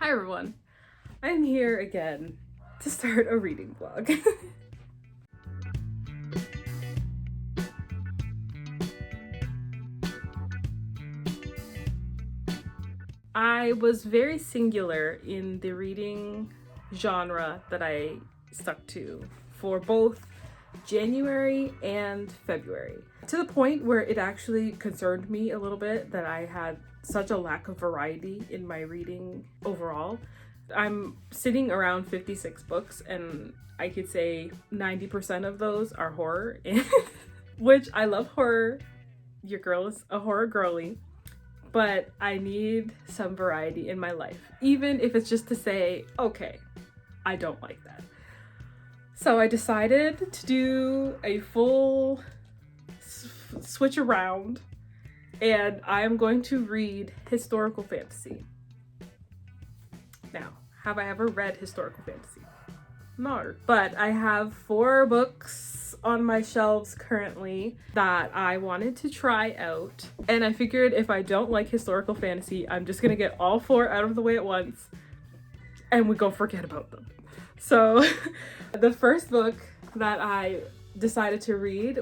Hi everyone, I'm here again to start a reading vlog. I was very singular in the reading genre that I stuck to for both January and February, to the point where it actually concerned me a little bit that I had such a lack of variety in my reading overall. I'm sitting around 56 books and I could say 90% of those are horror, which I love horror. Your girl is a horror girly, but I need some variety in my life, even if it's just to say, okay, I don't like that. So I decided to do a full switch around, and I am going to read historical fantasy. Now, have I ever read historical fantasy? No, but I have 4 books on my shelves currently that I wanted to try out, and I figured if I don't like historical fantasy, I'm just gonna get all 4 out of the way at once and we go forget about them. So the first book that I decided to read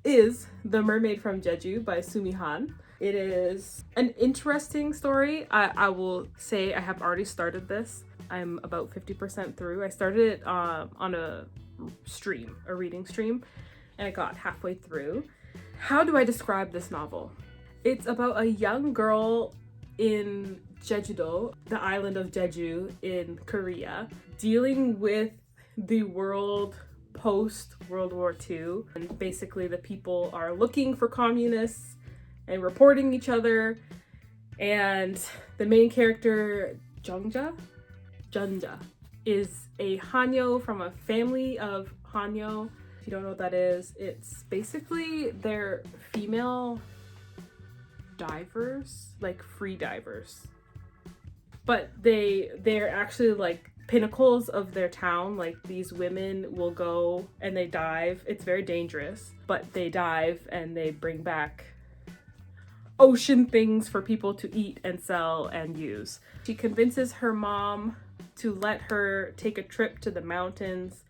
is The Mermaid from Jeju by Sumi Hahn. It is an interesting story. I will say I have already started this. I'm about 50% through. I started it on a reading stream, and I got halfway through. How do I describe this novel? It's about a young girl in Jeju, the island of Jeju in Korea, dealing with the world post World War II. And basically the people are looking for communists and reporting each other. And the main character, Junja, is a Hanyo from a family of Hanyo. If you don't know what that is, it's basically they're female divers, like free divers. But they're actually like pinnacles of their town. Like these women will go and they dive. It's very dangerous, but they dive and they bring back ocean things for people to eat and sell and use. She convinces her mom to let her take a trip to the mountains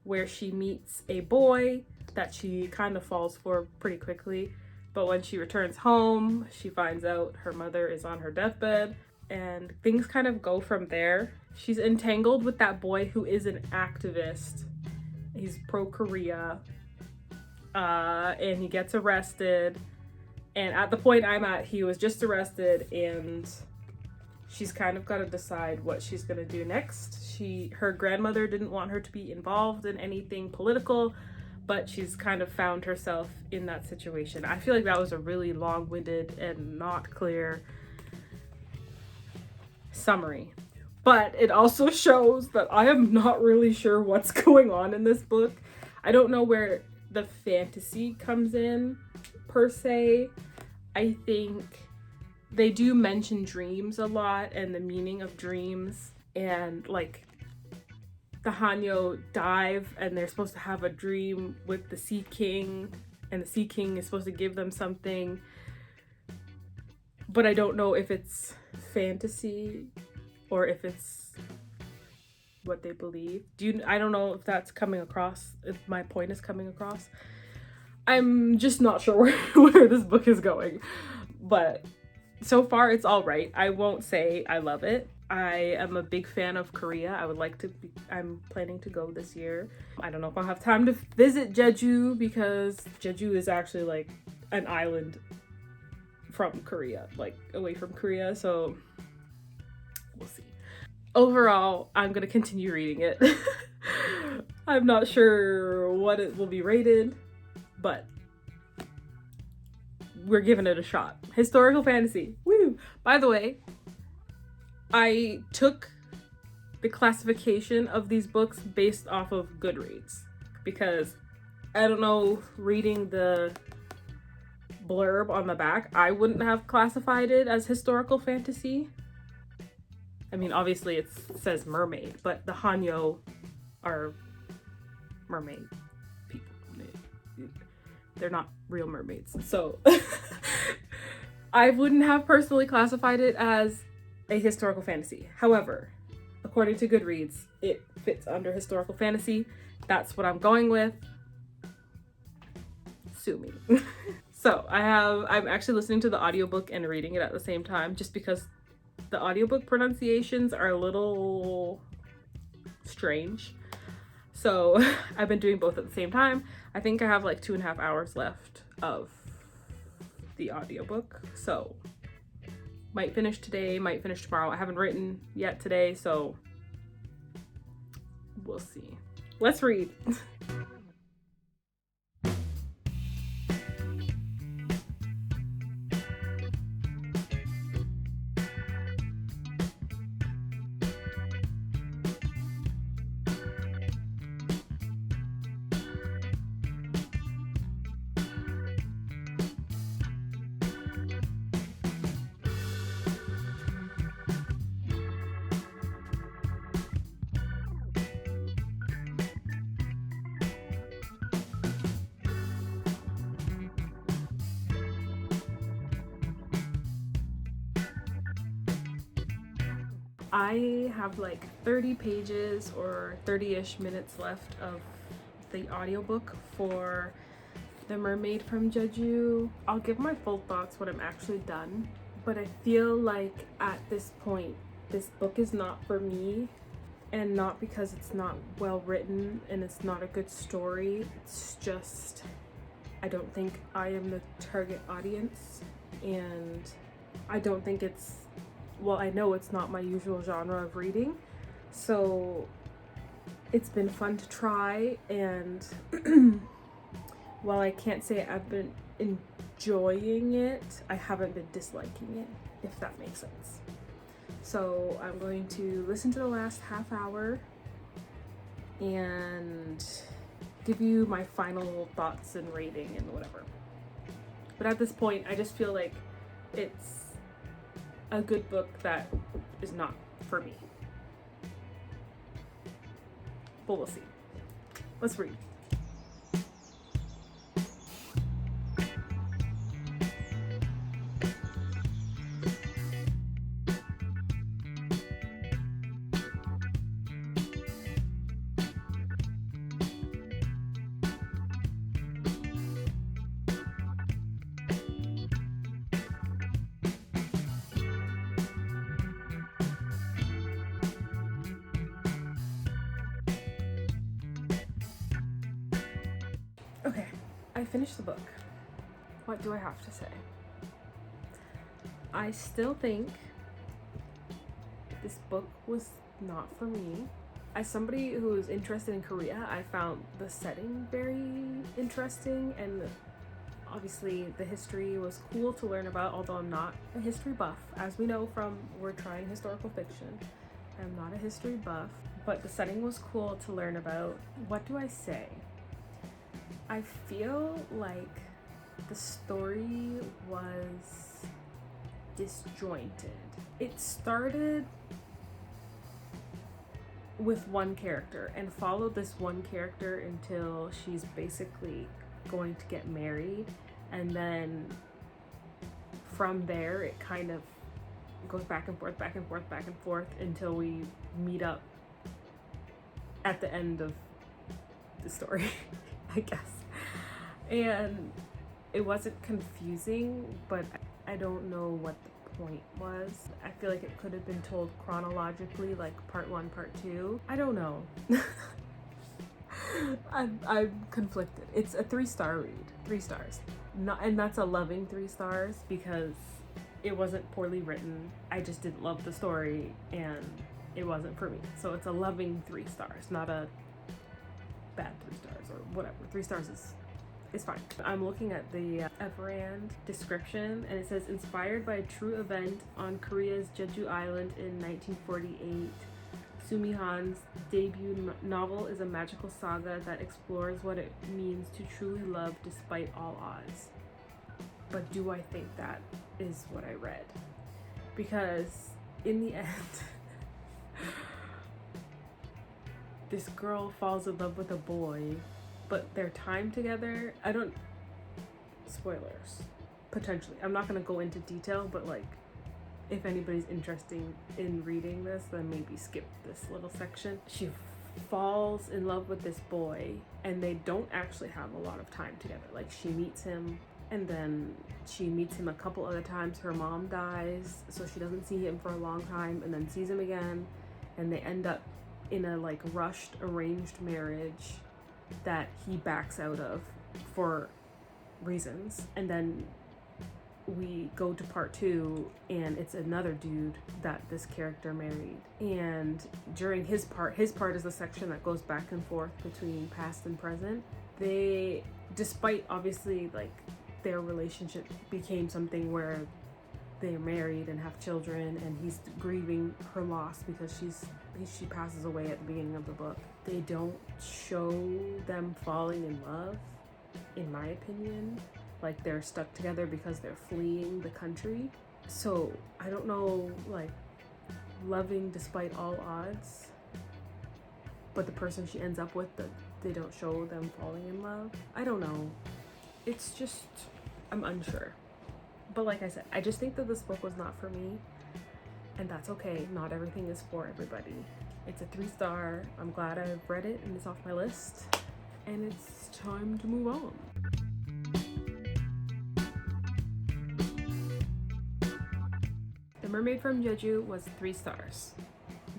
where she meets a boy that she kind of falls for pretty quickly. But when she returns home, she finds out her mother is on her deathbed, and things kind of go from there. She's entangled with that boy who is an activist. He's pro-Korea, and he gets arrested. And at the point I'm at, he was just arrested, and she's kind of got to decide what she's gonna do next. Her grandmother didn't want her to be involved in anything political, but she's kind of found herself in that situation. I feel like that was a really long-winded and not clear summary, but it also shows that I am not really sure what's going on in this book. I don't know where the fantasy comes in per se. I think they do mention dreams a lot and the meaning of dreams, and like the Hanyo dive and they're supposed to have a dream with the Sea King, and the Sea King is supposed to give them something, but I don't know if it's fantasy or if it's what they believe. I don't know if that's coming across, if my point is coming across. I'm just not sure where this book is going, but so far it's all right. I won't say I love it. I am a big fan of Korea. I'm planning to go this year. I don't know if I'll have time to visit Jeju, because Jeju is actually like an island from Korea, like away from Korea, so we'll see. Overall, I'm gonna continue reading it. I'm not sure what it will be rated, but we're giving it a shot. Historical fantasy, woo! By the way, I took the classification of these books based off of Goodreads, because I don't know, reading the blurb on the back, I wouldn't have classified it as historical fantasy. I mean, obviously it says mermaid, but the Hanyo are mermaid people. They're not real mermaids. So I wouldn't have personally classified it as a historical fantasy. However, according to Goodreads, it fits under historical fantasy. That's what I'm going with. Sue me. So I'm actually listening to the audiobook and reading it at the same time, just because the audiobook pronunciations are a little strange. So I've been doing both at the same time. I think I have like 2.5 hours left of the audiobook. So might finish today, might finish tomorrow. I haven't written yet today, so we'll see. Let's read. I have like 30 pages or 30-ish minutes left of the audiobook for The Mermaid from Jeju. I'll give my full thoughts when I'm actually done, but I feel like at this point, this book is not for me, and not because it's not well written and it's not a good story. It's just, I don't think I am the target audience, and I don't think it's, well, I know it's not my usual genre of reading, so it's been fun to try, and while I can't say I've been enjoying it, I haven't been disliking it, if that makes sense. So I'm going to listen to the last half hour and give you my final thoughts and rating and whatever. But at this point, I just feel like it's a good book that is not for me. But we'll see. Let's read. Okay, I finished the book. What do I have to say? I still think this book was not for me. As somebody who is interested in Korea, I found the setting very interesting, and obviously the history was cool to learn about, although I'm not a history buff. As we know from We're Trying Historical Fiction, I'm not a history buff, but the setting was cool to learn about. What do I say? I feel like the story was disjointed. It started with one character and followed this one character until she's basically going to get married, and then from there it kind of goes back and forth, back and forth, back and forth until we meet up at the end of the story, I guess. And it wasn't confusing, but I don't know what the point was. I feel like it could have been told chronologically, like part 1, part 2. I don't know. I'm conflicted. It's a 3-star read. 3 stars. And that's a loving 3 stars because it wasn't poorly written. I just didn't love the story and it wasn't for me. So it's a loving 3 stars, not a bad 3 stars or whatever. 3 stars is fine. I'm looking at the Everand description, and it says, inspired by a true event on Korea's Jeju Island in 1948, Sumi Hahn's debut novel is a magical saga that explores what it means to truly love despite all odds. But do I think that is what I read? Because in the end, this girl falls in love with a boy, but their time together, spoilers, potentially. I'm not gonna go into detail, but like, if anybody's interested in reading this, then maybe skip this little section. She falls in love with this boy, and they don't actually have a lot of time together. Like, she meets him, and then she meets him a couple other times. Her mom dies, so she doesn't see him for a long time, and then sees him again, and they end up in a like rushed arranged marriage that he backs out of for reasons. And then we go to part 2, and it's another dude that this character married, and during his part is the section that goes back and forth between past and present. They, despite obviously like their relationship became something where they're married and have children, and he's grieving her loss because she passes away at the beginning of the book. They don't show them falling in love, in my opinion. Like, they're stuck together because they're fleeing the country. So I don't know, like, loving despite all odds, but the person she ends up with, they don't show them falling in love. I don't know. It's just, I'm unsure. But like I said, I just think that this book was not for me, and that's okay. Not everything is for everybody. It's a 3-star. I'm glad I've read it and it's off my list, and it's time to move on. The Mermaid from Jeju was 3 stars.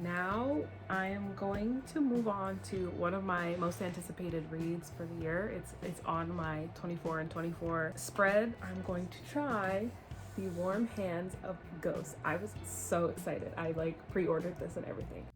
Now I am going to move on to one of my most anticipated reads for the year. It's on my 24 and 24 spread. I'm going to try The Warm Hands of Ghosts. I was so excited. I like pre-ordered this and everything.